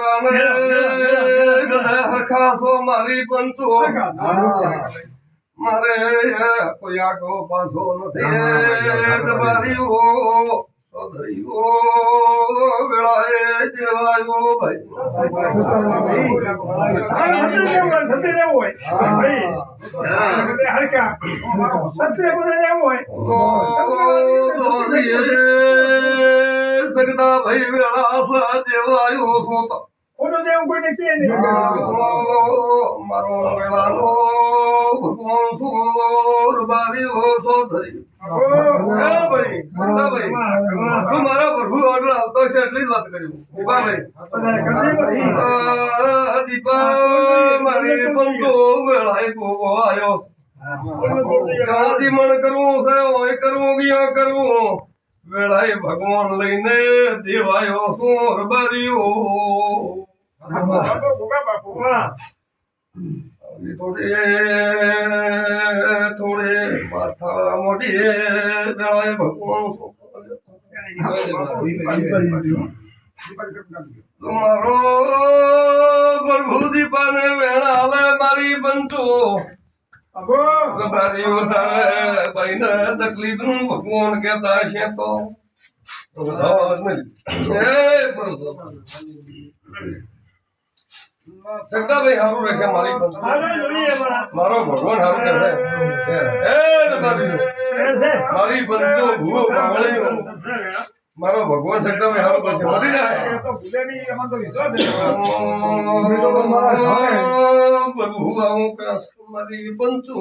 ગોગાને બધા હરખાસો મારી પંચો મારે કોઈ આગો પાછો નથી તમારીઓ સોદરીઓ વેળાએ જેવાયો ભાઈ સગતા ભાઈ વેળા સા જેવાયો સોતા મારો વેળાનો ભગવાન સુર બારીઓ સોધરી ભાઈ તું મારા પ્રભુ ઓર્ડર આવતો છે એટલી જ વાત કર્યું દીપા મારી પંચો વેળાએ ગોગો આવ્યો ક્યાંથી મન કરવું છે ઓય કરવું ગયા કરવું વેળાએ ભગવાન લઈને દેવાયો સુર બારીઓ થોડે માથા મોટી વેળાએ ભગવાન મારો પ્રભુ દીપાને વેળા હાલે મારી બનતો તકલીફ નું ભગવાન કેતા છે તો સગતાભાઈ સારું રહેશે મારી મારો ભગવાન સારું રહેશે મારી પંચો ભૂવો મારો ભગવાન સગતાભાઈ સારું કરશે મળી જાય મારી પંચો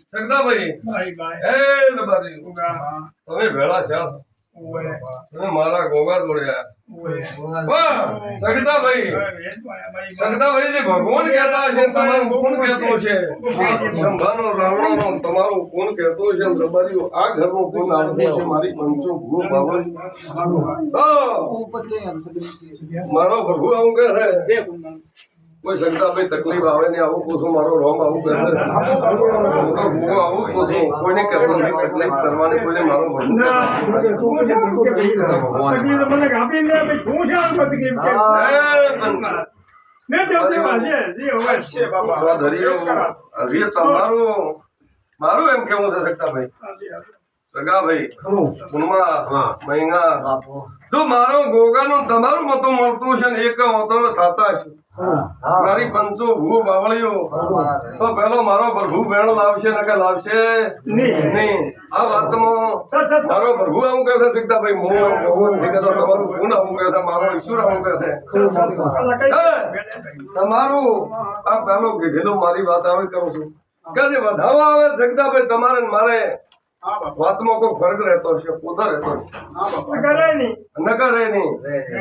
સગતાભાઈ તમે ભેળા છે તમે મારા ગોગા જોડ્યા સગતાભાઈ જે ભગવાન કહેતા છે તમારું કોણ કહેતો છે સંભાનો રાવણો તમારું કોણ કહેતો છે રબારીઓ આ ઘરનું કોણ આવતો છે મારી પંચો ભૂ ભાવન મારો પ્રભુ આવું કહે છે કોઈ સગતાભાઈ તકલીફ આવે ને આવું પૂછું મારો રોમ આવું કહે છે આવું પૂછું કોઈને કહેતો નહીં તકલીફ કરવાની કોઈને મારો મારું એમ કેવું છે સગતાભાઈ સગાભાઈ મહિના જો મારો ગોગાનું તમારું મતો મળતું છે ને એક મતો થતા છે મારી પંચો ભૂ બાવળીઓ તો પેલો મારો પ્રભુ બેણ લાવશે ને કે લાવશે નહીં આ વાતમાં મારો પ્રભુ આવું કહે છે સગતાભાઈ હું તમારું ગુણ આવું કહે છે મારો ઈશ્વર આવું કહે છે તમારું આ પેલો કીધેલું મારી વાત આવે કરું છું કે જે વધાવા આવે સગતાભાઈ તમારે મારે વાતમાં કોઈ ફરક રહેતો છે પોતા રહેતો નકરે નહીં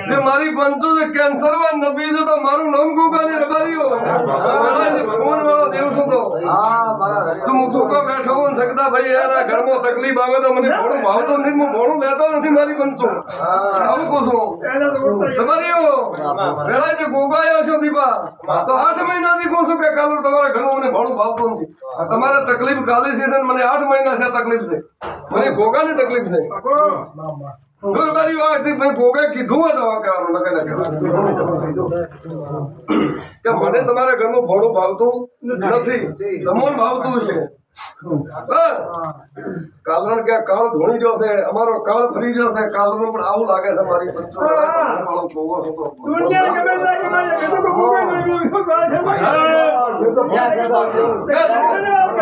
જે મારી પંચો છે કેન્સર માં નબી છે તો મારું નામ ગોગાની રબારીઓ ભગવાન વાળો દિવસો તો તું મૂકો બેઠો હું સગતા ભાઈ એના ઘરમાં તકલીફ આવે તો મને ભોળું ભાવતો નથી હું ભોળું લેતો નથી મારી પંચો આવું કહું છું રબારીઓ પેલા જે ગોગાયો છો દીપા તો 8 મહિનાથી કહું છું કે કાલે તમારે ઘણું મને ભોળું ભાવતો નથી તમારે તકલીફ કાલે છે મને 8 મહિના છે તકલીફ છે મને ગોગાની તકલીફ છે ગોગાએ કીધું કે મને તમારા ઘરનું ભોળું ભાવતું નથી તમને ભાવતું છે કારણ કે કાળ ધોણી જશે અમારો કાળ ફરી જશે કાળ નું પણ આવું લાગે છે મારી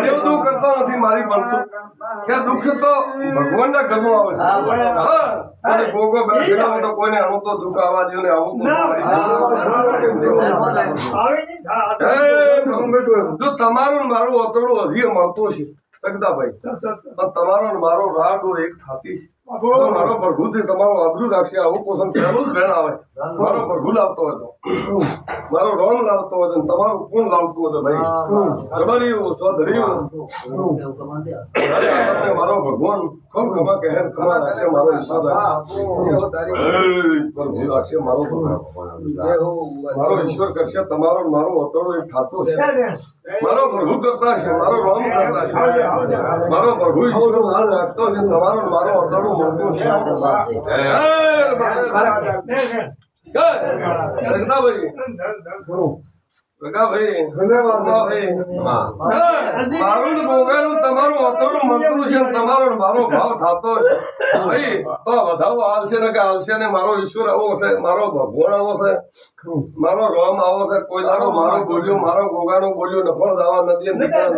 એવું કરતો નથી મારી પંચો કે દુઃખ તો ભગવાન ના ઘરનું આવે છે ભોગો બેઠેલા તો કોઈને આવું તો દુઃખ આવવા દે ને આવું જો તમારું મારું અતડું હજી મળતું છે સગતાભાઈ તમારો મારો રાડો એક થાતી છે મારો પ્રભુ તમારો આબરૂ રાખશે આવું પોષણ પહેલું જ ભેણ આવે મારો પ્રભુ લાવતો હતો મારો રોમ લાવતો હતો તમારું કોણ લાવતું હતું ભાઈ રબારીઓ સ્વધર્યું મારો ભગવાન ખૂબ ખમા કહે ખમા રાખશે મારો ઈશ્વર રાખશે મારો ઈશ્વર કરશે તમારો મારો અતડો એક થાતો છે મારો પ્રભુ કરતા છે મારો રોમ કરતા છે મારો પ્રભુ ઈશ્વર હાલ રાખતો છે તમારો મારો અતડો તમારું મળતું છે સગદાભાઈ મારું ને ગોગાનું તમારું અતોડું મળતું છે તમારો મારો ભાવ થતો છે ભાઈ તો વધાવો હાલશે ને કે હાલશે ને મારો ઈશ્વર આવો છે મારો ભગવાન આવો છે મારો રોમ આવો છે કોઈ દાડો મારો બોલ્યો મારો ગોગાનું બોલ્યું નફળ દાવા નથી દીકરા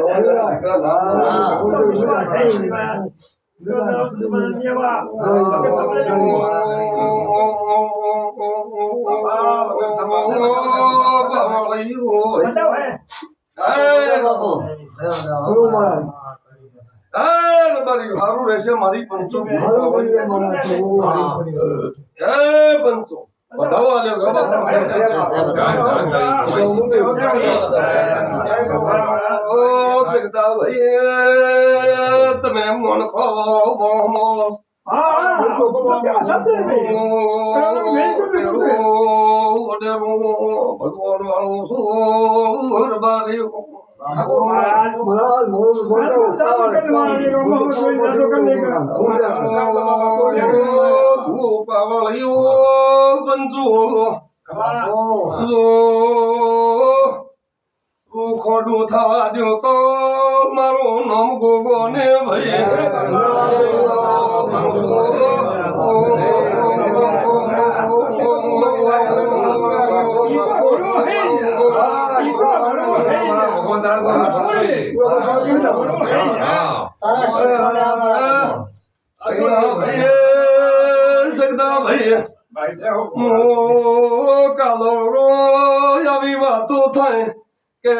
સારું રહેશે મારી પંચો પંચો બધાવો શકતા ભાઈ તમે મન ખાવો ભગવાન વાળું સુર બારી ખોડું થવા દો તો મારું નામ ગોગો ને ભાઈ સગદા ભાઈ કાલો આવી વાતો થાય કે